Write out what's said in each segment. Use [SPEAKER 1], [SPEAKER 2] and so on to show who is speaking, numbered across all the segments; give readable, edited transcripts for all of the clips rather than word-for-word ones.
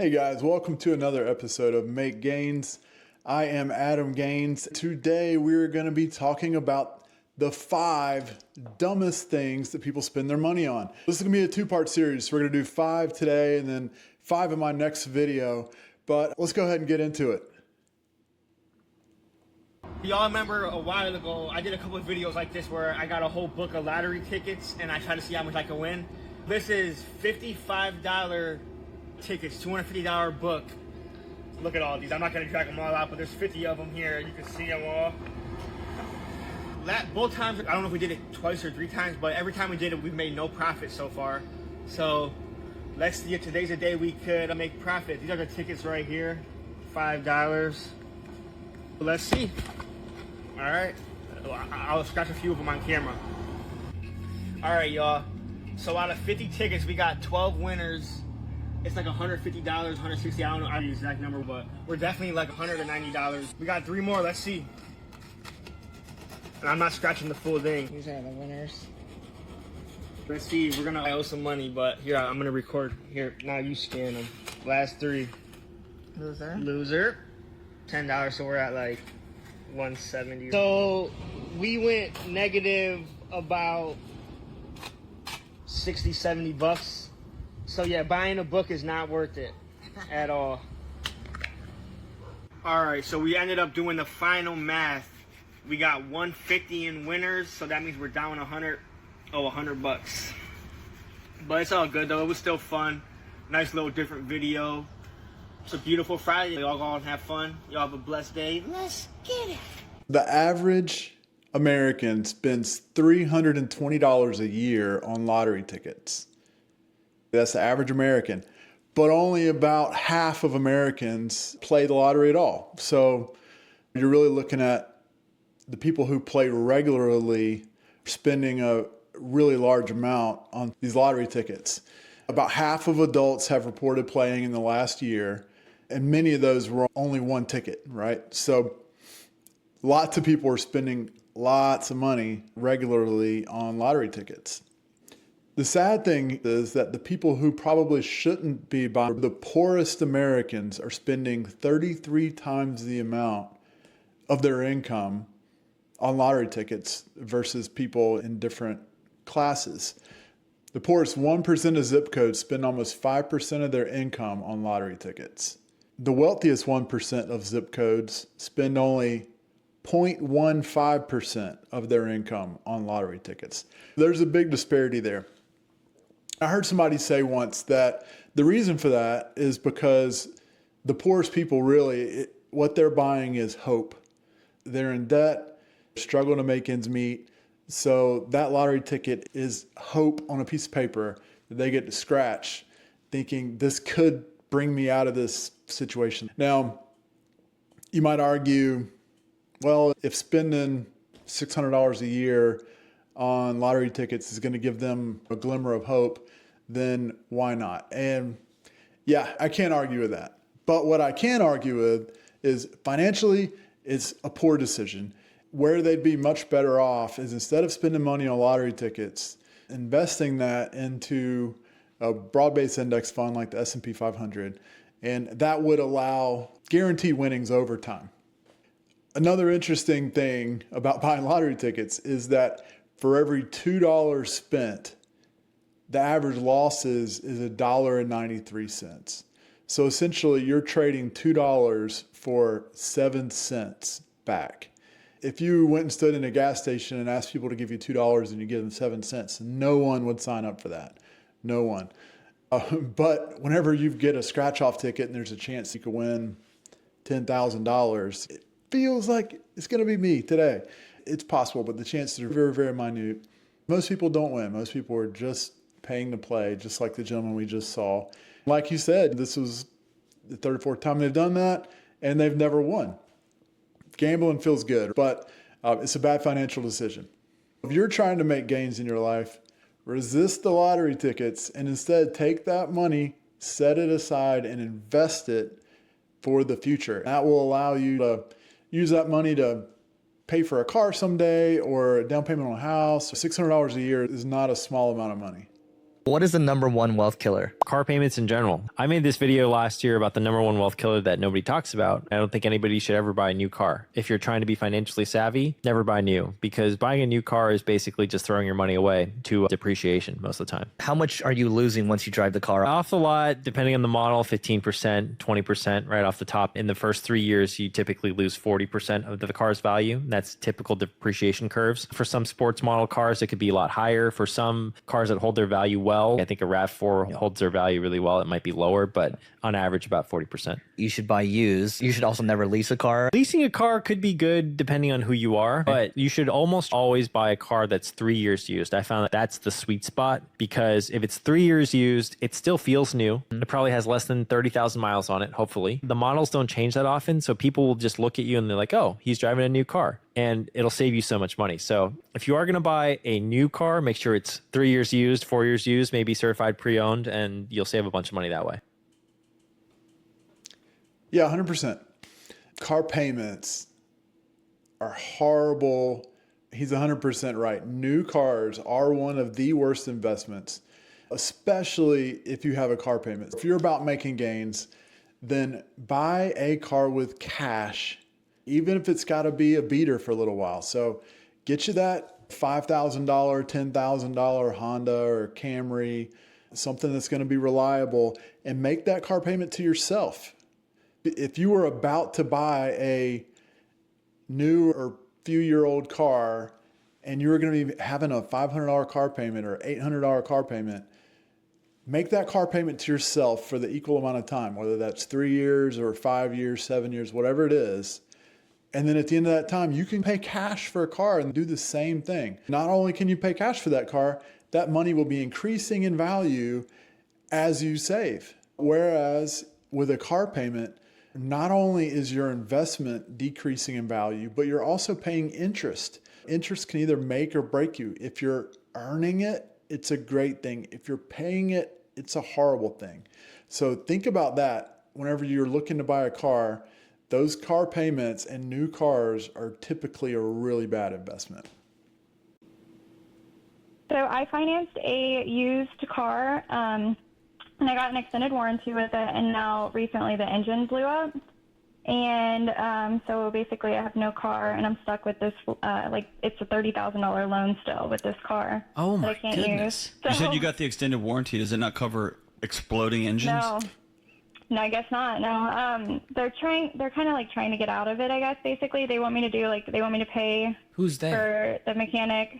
[SPEAKER 1] Hey guys, welcome to another episode of Make Gains. I am Adam Gaines. Today we're going to be talking about the 5 dumbest things that people spend their money on. This is going to be a 2-part series. We're going to do 5 today and then 5 in my next video. But let's go ahead and get into it.
[SPEAKER 2] Y'all remember a while ago, I did a couple of videos like this where I got a whole book of lottery tickets and I tried to see how much I could win. This is $55 tickets, $250 book. Look at all these. I'm not going to drag them all out, but there's 50 of them here. You can see them all. Both times, I don't know if we did it twice or 3 times, but every time we did it, we've made no profit so far. So let's see if today's the day we could make profit. These are the tickets right here, $5. Let's see. All right, I'll scratch a few of them on camera. All right, y'all. So out of 50 tickets, we got 12 winners. It's like $150, $160. I don't know the exact number, but we're definitely like $190. We got 3 more. Let's see. And I'm not scratching the full thing. These are the winners. Let's see. We're gonna owe some money, but here I'm gonna record. Here, now you scan them. Last 3. Loser. $10. So we're at like 170. So we went negative about 60, 70 bucks. So yeah, buying a book is not worth it at all. All right, so we ended up doing the final math. We got 150 in winners, so that means we're down 100 bucks. But it's all good though, it was still fun. Nice little different video. It's a beautiful Friday. Y'all go and have fun. Y'all have a blessed day. Let's get it.
[SPEAKER 1] The average American spends $320 a year on lottery tickets. That's the average American. But only about half of Americans play the lottery at all. So you're really looking at the people who play regularly spending a really large amount on these lottery tickets. About half of adults have reported playing in the last year, and many of those were only 1 ticket, right? So lots of people are spending lots of money regularly on lottery tickets. The sad thing is that the people who probably shouldn't be buying, the poorest Americans, are spending 33 times the amount of their income on lottery tickets versus people in different classes. The poorest 1% of zip codes spend almost 5% of their income on lottery tickets. The wealthiest 1% of zip codes spend only 0.15% of their income on lottery tickets. There's a big disparity there. I heard somebody say once that the reason for that is because the poorest people really, what they're buying is hope. They're in debt, struggling to make ends meet. So that lottery ticket is hope on a piece of paper that they get to scratch, thinking this could bring me out of this situation. Now, you might argue, well, if spending $600 a year on lottery tickets is going to give them a glimmer of hope, then why not? And yeah, I can't argue with that. But what I can argue with is financially, it's a poor decision. Where they'd be much better off is, instead of spending money on lottery tickets, investing that into a broad-based index fund like the S&P 500, and that would allow guaranteed winnings over time. Another interesting thing about buying lottery tickets is that for every $2 spent, the average losses is $1.93. So essentially, you're trading $2 for 7 cents back. If you went and stood in a gas station and asked people to give you $2 and you give them 7 cents, no one would sign up for that. No one. But whenever you get a scratch-off ticket and there's a chance you could win $10,000, it feels like it's going to be me today. It's possible, but the chances are very, very minute. Most people don't win. Most people are just paying to play, just like the gentleman we just saw. Like you said, this was the 3rd or 4th time they've done that, and they've never won. Gambling feels good, but it's a bad financial decision. If you're trying to make gains in your life, resist the lottery tickets and instead take that money, set it aside, and invest it for the future. That will allow you to use that money to pay for a car someday or a down payment on a house. $600 a year is not a small amount of money.
[SPEAKER 3] What is the number one wealth killer?
[SPEAKER 4] Car payments in general. I made this video last year about the number one wealth killer that nobody talks about. I don't think anybody should ever buy a new car. If you're trying to be financially savvy, never buy new, because buying a new car is basically just throwing your money away to depreciation most of the time.
[SPEAKER 3] How much are you losing once you drive the car?
[SPEAKER 4] Off the lot, depending on the model, 15%, 20% right off the top. In the first 3 years, you typically lose 40% of the car's value. That's typical depreciation curves. For some sports model cars, it could be a lot higher. For some cars that hold their value well, I think a RAV4 holds their value really well. It might be lower, but on average, about 40%.
[SPEAKER 3] You should buy used. You should also never lease a car.
[SPEAKER 4] Leasing a car could be good depending on who you are, but you should almost always buy a car that's 3 years used. I found that that's the sweet spot, because if it's 3 years used, it still feels new. It probably has less than 30,000 miles on it, hopefully. The models don't change that often, so people will just look at you and they're like, oh, he's driving a new car. And it'll save you so much money. So if you are going to buy a new car, make sure it's 3 years used, 4 years used, maybe certified pre-owned, and you'll save a bunch of money that way.
[SPEAKER 1] Yeah, 100%. Car payments are horrible. He's 100% right. New cars are one of the worst investments, especially if you have a car payment. If you're about making gains, then buy a car with cash, even if it's got to be a beater for a little while. So get you that $5,000, $10,000 Honda or Camry, something that's going to be reliable, and make that car payment to yourself. If you were about to buy a new or few-year-old car and you were going to be having a $500 car payment or $800 car payment, make that car payment to yourself for the equal amount of time, whether that's 3 years or 5 years, 7 years, whatever it is. And then at the end of that time, you can pay cash for a car and do the same thing. Not only can you pay cash for that car, that money will be increasing in value as you save. Whereas with a car payment, not only is your investment decreasing in value, but you're also paying interest. Interest can either make or break you. If you're earning it, it's a great thing. If you're paying it, it's a horrible thing. So think about that whenever you're looking to buy a car. Those car payments and new cars are typically a really bad investment.
[SPEAKER 5] So I financed a used car, and I got an extended warranty with it, and now recently the engine blew up. And so basically I have no car, and I'm stuck with this, it's a $30,000 loan still with this car.
[SPEAKER 6] Oh my
[SPEAKER 5] that I can't
[SPEAKER 6] goodness.
[SPEAKER 5] use. So,
[SPEAKER 6] You said you got the extended warranty. Does it not cover exploding engines?
[SPEAKER 5] No, I guess not. No, they're kind of like trying to get out of it, I guess, basically. They want me to pay
[SPEAKER 6] Who's that?
[SPEAKER 5] for the mechanic.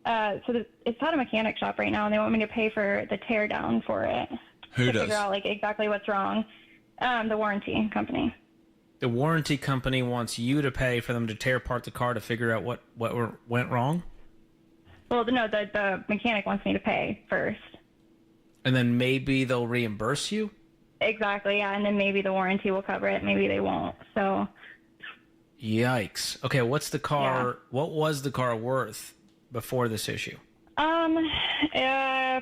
[SPEAKER 5] It's at a mechanic shop right now, and they want me to pay for the tear down for it.
[SPEAKER 6] Who
[SPEAKER 5] to
[SPEAKER 6] does?
[SPEAKER 5] figure out like exactly what's wrong. The warranty company.
[SPEAKER 7] The warranty company wants you to pay for them to tear apart the car to figure out what went wrong?
[SPEAKER 5] Well, no, the mechanic wants me to pay first.
[SPEAKER 7] And then maybe they'll reimburse you?
[SPEAKER 5] Exactly, yeah, and then maybe the warranty will cover it, maybe they won't. So
[SPEAKER 7] Yikes. Okay, what's the car?
[SPEAKER 5] Yeah.
[SPEAKER 7] What was the car worth before this issue?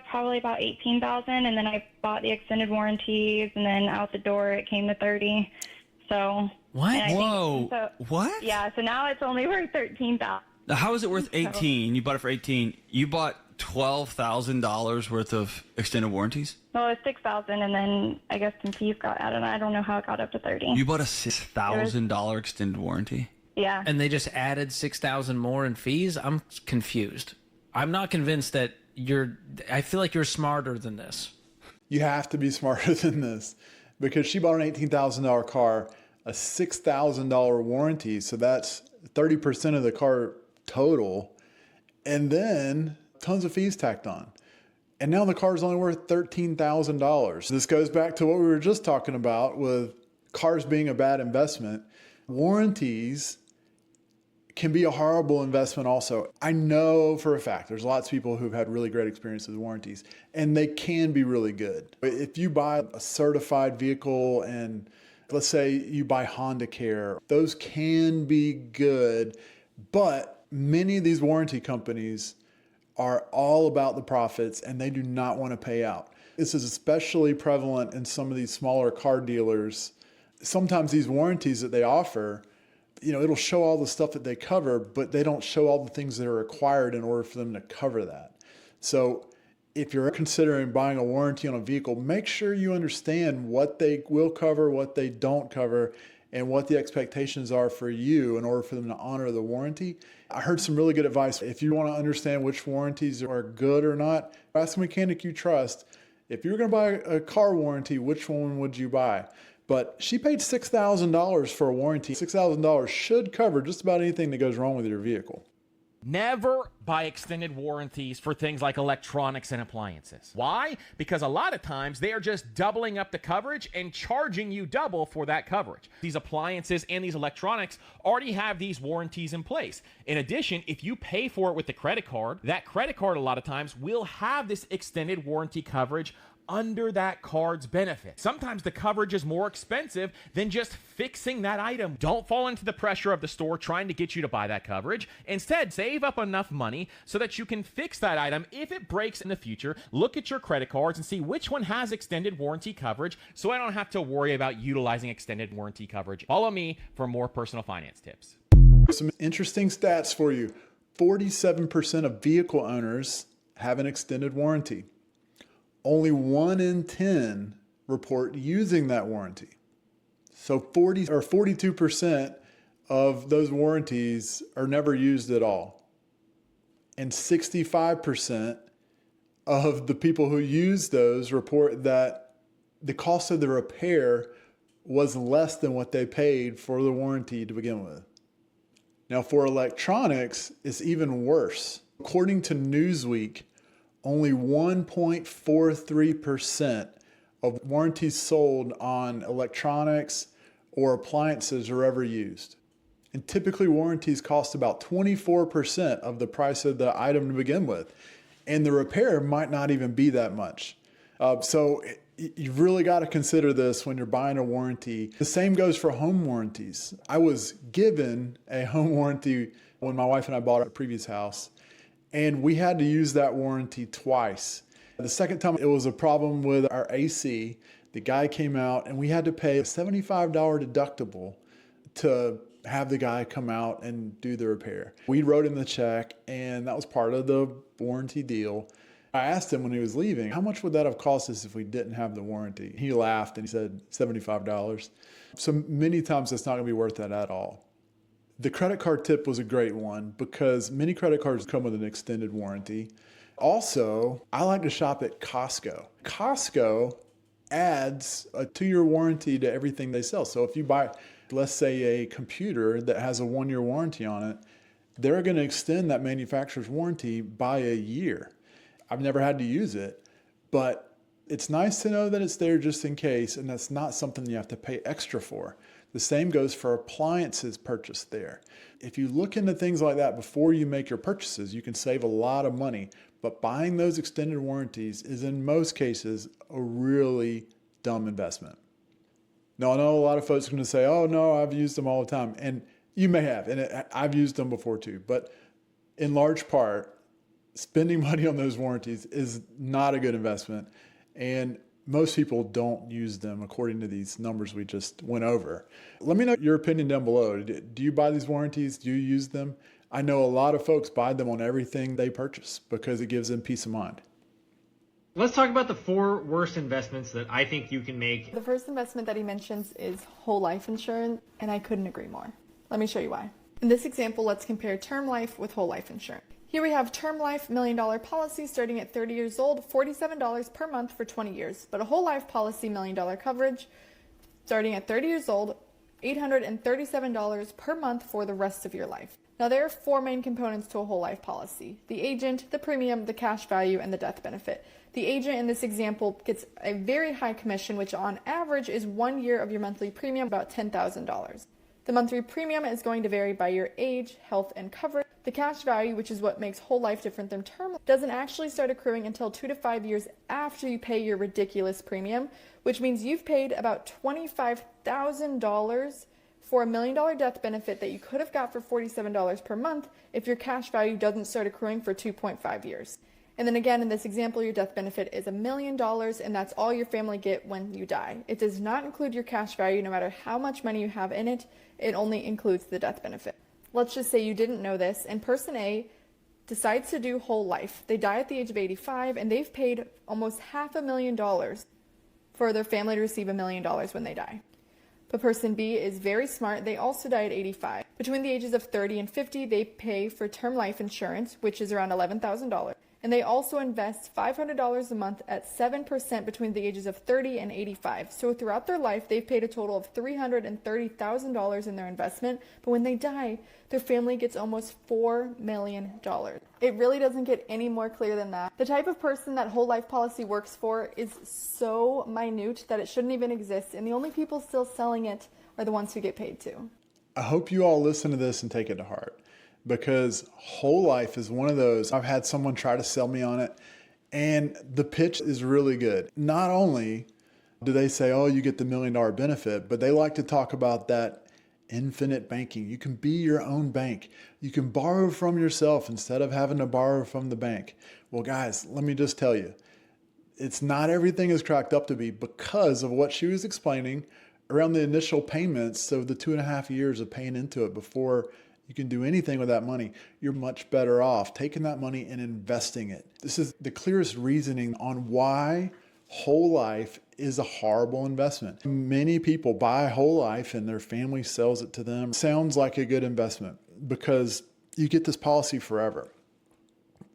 [SPEAKER 5] probably about $18,000, and then I bought the extended warranties, and then out the door it came to $30,000. So
[SPEAKER 7] What?
[SPEAKER 6] Whoa. What?
[SPEAKER 5] Yeah, so now it's only worth $13,000.
[SPEAKER 6] Now, how is it worth 18? You bought it for 18. You bought $12,000 worth of extended warranties?
[SPEAKER 5] Well, it's $6,000, and then I guess some fees got added. I don't know how it got up to $30,000.
[SPEAKER 6] You bought a $6,000 extended warranty?
[SPEAKER 5] Yeah.
[SPEAKER 7] And they just added $6,000 more in fees? I'm confused. I'm not convinced that I feel like you're smarter than this.
[SPEAKER 1] You have to be smarter than this, because she bought an $18,000 car, a $6,000 warranty. So that's 30% of the car total. And then tons of fees tacked on. And now the car is only worth $13,000. This goes back to what we were just talking about with cars being a bad investment. Warranties can be a horrible investment also. I know for a fact there's lots of people who've had really great experiences with warranties, and they can be really good. If you buy a certified vehicle, and let's say you buy Honda Care, those can be good, but many of these warranty companies are all about the profits, and they do not want to pay out. This is especially prevalent in some of these smaller car dealers. Sometimes these warranties that they offer, it'll show all the stuff that they cover, but they don't show all the things that are required in order for them to cover that. So If you're considering buying a warranty on a vehicle, make sure you understand what they will cover, what they don't cover, and what the expectations are for you in order for them to honor the warranty. I heard some really good advice. If you want to understand which warranties are good or not, ask a mechanic you trust. If you're going to buy a car warranty, which one would you buy? But she paid $6,000 for a warranty. $6,000 should cover just about anything that goes wrong with your vehicle.
[SPEAKER 8] Never buy extended warranties for things like electronics and appliances. Why? Because a lot of times they are just doubling up the coverage and charging you double for that coverage. These appliances and these electronics already have these warranties in place. In addition, if you pay for it with the credit card, that credit card a lot of times will have this extended warranty coverage under that card's benefit. Sometimes the coverage is more expensive than just fixing that item. Don't fall into the pressure of the store trying to get you to buy that coverage. Instead, save up enough money so that you can fix that item if it breaks in the future. Look at your credit cards and see which one has extended warranty coverage so I don't have to worry about utilizing extended warranty coverage. Follow me for more personal finance tips.
[SPEAKER 1] Some interesting stats for you. 47% of vehicle owners have an extended warranty. Only 1 in 10 report using that warranty. So 42% of those warranties are never used at all. And 65% of the people who use those report that the cost of the repair was less than what they paid for the warranty to begin with. Now for electronics, it's even worse. According to Newsweek, only 1.43% of warranties sold on electronics or appliances are ever used. And typically warranties cost about 24% of the price of the item to begin with. And the repair might not even be that much. So you've really got to consider this when you're buying a warranty. The same goes for home warranties. I was given a home warranty when my wife and I bought a previous house. And we had to use that warranty twice. The second time it was a problem with our AC. The guy came out and we had to pay a $75 deductible to have the guy come out and do the repair. We wrote him the check and that was part of the warranty deal. I asked him when he was leaving, how much would that have cost us if we didn't have the warranty? He laughed and he said $75. So many times it's not gonna be worth that at all. The credit card tip was a great one because many credit cards come with an extended warranty. Also, I like to shop at Costco. Costco adds a 2-year warranty to everything they sell. So if you buy, let's say, a computer that has a 1-year warranty on it, they're going to extend that manufacturer's warranty by a year. I've never had to use it, but it's nice to know that it's there just in case, and that's not something you have to pay extra for. The same goes for appliances purchased there. If you look into things like that before you make your purchases, you can save a lot of money. But buying those extended warranties is in most cases a really dumb investment. Now, I know a lot of folks are going to say, oh no, I've used them all the time. And you may have, and I've used them before too. But in large part, spending money on those warranties is not a good investment. And most people don't use them according to these numbers we just went over. Let me know your opinion down below. Do you buy these warranties? Do you use them? I know a lot of folks buy them on everything they purchase because it gives them peace of mind.
[SPEAKER 9] Let's talk about the 4 worst investments that I think you can make.
[SPEAKER 10] The first investment that he mentions is whole life insurance, and I couldn't agree more. Let me show you why. In this example, let's compare term life with whole life insurance. Here we have term life $1 million policy starting at 30 years old, $47 per month for 20 years. But a whole life policy $1 million coverage starting at 30 years old, $837 per month for the rest of your life. Now there are 4 main components to a whole life policy: the agent, the premium, the cash value, and the death benefit. The agent in this example gets a very high commission, which on average is 1 year of your monthly premium, about $10,000. The monthly premium is going to vary by your age, health, and coverage. The cash value, which is what makes whole life different than term, doesn't actually start accruing until 2 to 5 years after you pay your ridiculous premium, which means you've paid about $25,000 for $1 million death benefit that you could have got for $47 per month if your cash value doesn't start accruing for 2.5 years. And then again, in this example, your death benefit is $1 million, and that's all your family get when you die. It does not include your cash value, no matter how much money you have in it. It only includes the death benefit. Let's just say you didn't know this, and person A decides to do whole life. They die at the age of 85, and they've paid almost $500,000 for their family to receive $1 million when they die. But person B is very smart. They also die at 85. Between the ages of 30 and 50, they pay for term life insurance, which is around $11,000. And they also invest $500 a month at 7% between the ages of 30 and 85. So throughout their life, they've paid a total of $330,000 in their investment. But when they die, their family gets almost $4 million. It really doesn't get any more clear than that. The type of person that whole life policy works for is so minute that it shouldn't even exist. And the only people still selling it are the ones who get paid to.
[SPEAKER 1] I hope you all listen to this and take it to heart, because whole life is one of those. I've had someone try to sell me on it, and the pitch is really good. Not only do they say, oh, you get the $1 million benefit, but they like to talk about that infinite banking. You can be your own bank. You can borrow from yourself instead of having to borrow from the bank. Well, guys, let me just tell you, it's not everything is cracked up to be, because of what she was explaining around the initial payments. So the 2.5 years of paying into it before you can do anything with that money, you're much better off taking that money and investing it. This is the clearest reasoning on why whole life is a horrible investment. Many people buy whole life and their family sells it to them. Sounds like a good investment because you get this policy forever,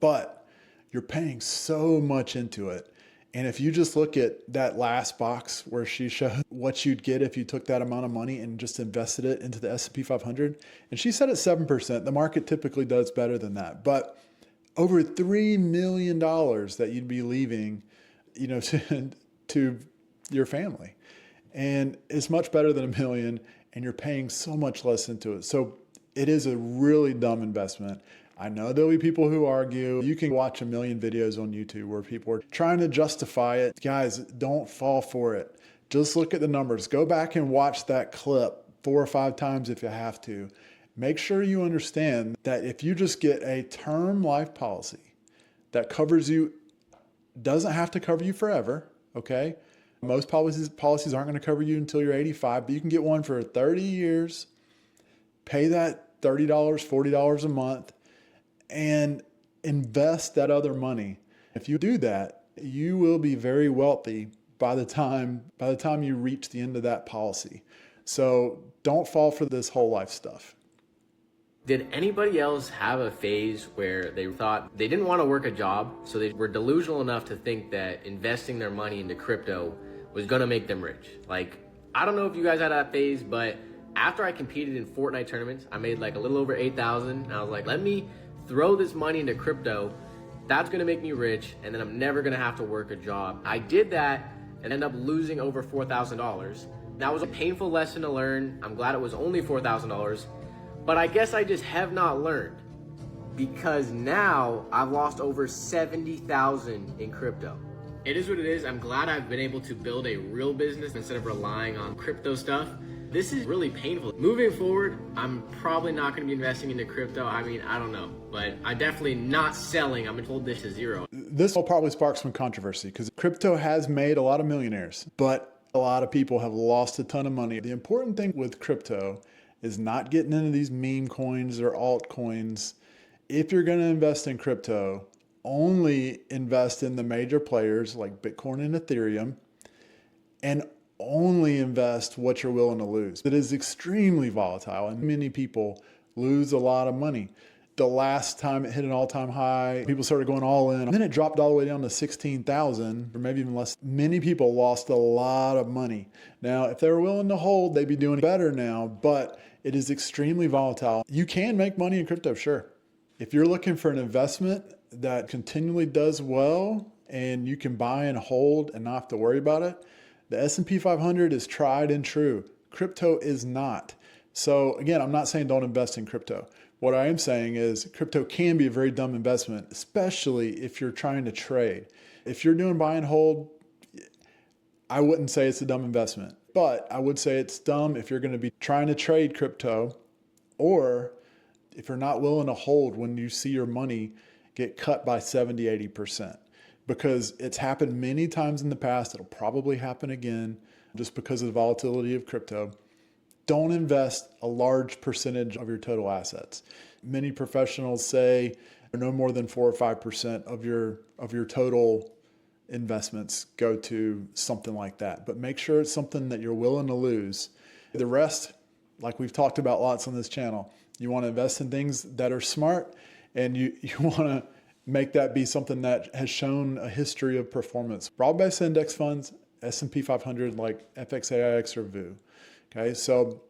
[SPEAKER 1] but you're paying so much into it. And if you just look at that last box where she showed what you'd get if you took that amount of money and just invested it into the S&P 500, and she said it's 7%. The market typically does better than that. But over $3 million that you'd be leaving, to your family. And it's much better than $1 million, and you're paying so much less into it. So it is a really dumb investment. I know there'll be people who argue. You can watch a million videos on YouTube where people are trying to justify it. Guys, don't fall for it. Just look at the numbers. Go back and watch that clip 4 or 5 times if you have to. Make sure you understand that if you just get a term life policy that covers you, doesn't have to cover you forever, okay? Most policies aren't going to cover you until you're 85, but you can get one for 30 years, pay that $30, $40 a month, and invest that other money. If you do that, you will be very wealthy by the time you reach the end of that policy. So don't fall for this whole life stuff.
[SPEAKER 11] Did anybody else have a phase where they thought they didn't want to work a job, so they were delusional enough to think that investing their money into crypto was going to make them rich? Like, I don't know if you guys had that phase, but after I competed in Fortnite tournaments, I made like a little over 8,000. And I was like, let me throw this money into crypto. That's going to make me rich, and then I'm never going to have to work a job. I did that and ended up losing over $4,000. That was a painful lesson to learn. I'm glad it was only $4,000. But I guess I just have not learned, because now I've lost over 70,000 in crypto. It is what it is. I'm glad I've been able to build a real business instead of relying on crypto stuff. This is really painful. Moving forward, I'm probably not going to be investing into crypto. I mean, I don't know, but I'm definitely not selling. I'm going to hold this to zero.
[SPEAKER 1] This will probably spark some controversy because crypto has made a lot of millionaires, but a lot of people have lost a ton of money. The important thing with crypto is not getting into these meme coins or altcoins. If you're going to invest in crypto, only invest in the major players like Bitcoin and Ethereum, and only invest what you're willing to lose. It is extremely volatile, and many people lose a lot of money. The last time it hit an all-time high, people started going all in. And then it dropped all the way down to 16,000, or maybe even less. Many people lost a lot of money. Now, if they were willing to hold, they'd be doing better now, but it is extremely volatile. You can make money in crypto, sure. If you're looking for an investment that continually does well and you can buy and hold and not have to worry about it, the S&P 500 is tried and true. Crypto is not. So again, I'm not saying don't invest in crypto. What I am saying is crypto can be a very dumb investment, especially if you're trying to trade. If you're doing buy and hold, I wouldn't say it's a dumb investment, but I would say it's dumb if you're going to be trying to trade crypto, or if you're not willing to hold when you see your money get cut by 70, 80%. Because it's happened many times in the past. It'll probably happen again just because of the volatility of crypto. Don't invest a large percentage of your total assets. Many professionals say no more than 4 or 5% of your total investments go to something like that. But make sure it's something that you're willing to lose. The rest, like we've talked about lots on this channel, you want to invest in things that are smart, and you want to make that be something that has shown a history of performance. Broad-based index funds, S&P 500 like FXAIX or VU. Okay, so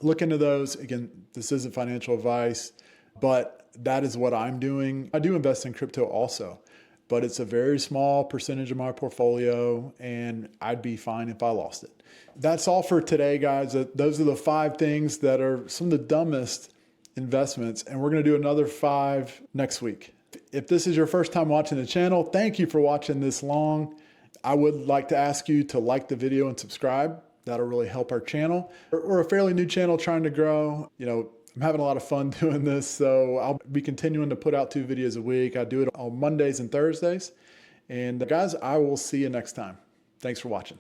[SPEAKER 1] look into those. Again, this isn't financial advice, but that is what I'm doing. I do invest in crypto also, but it's a very small percentage of my portfolio, and I'd be fine if I lost it. That's all for today, guys. Those are the 5 things that are some of the dumbest investments, and we're going to do another 5 next week. If this is your first time watching the channel, thank you for watching this long. I would like to ask you to like the video and subscribe. That'll really help our channel. We're a fairly new channel trying to grow. You know, I'm having a lot of fun doing this, so I'll be continuing to put out 2 videos a week. I do it on Mondays and Thursdays. And guys, I will see you next time. Thanks for watching.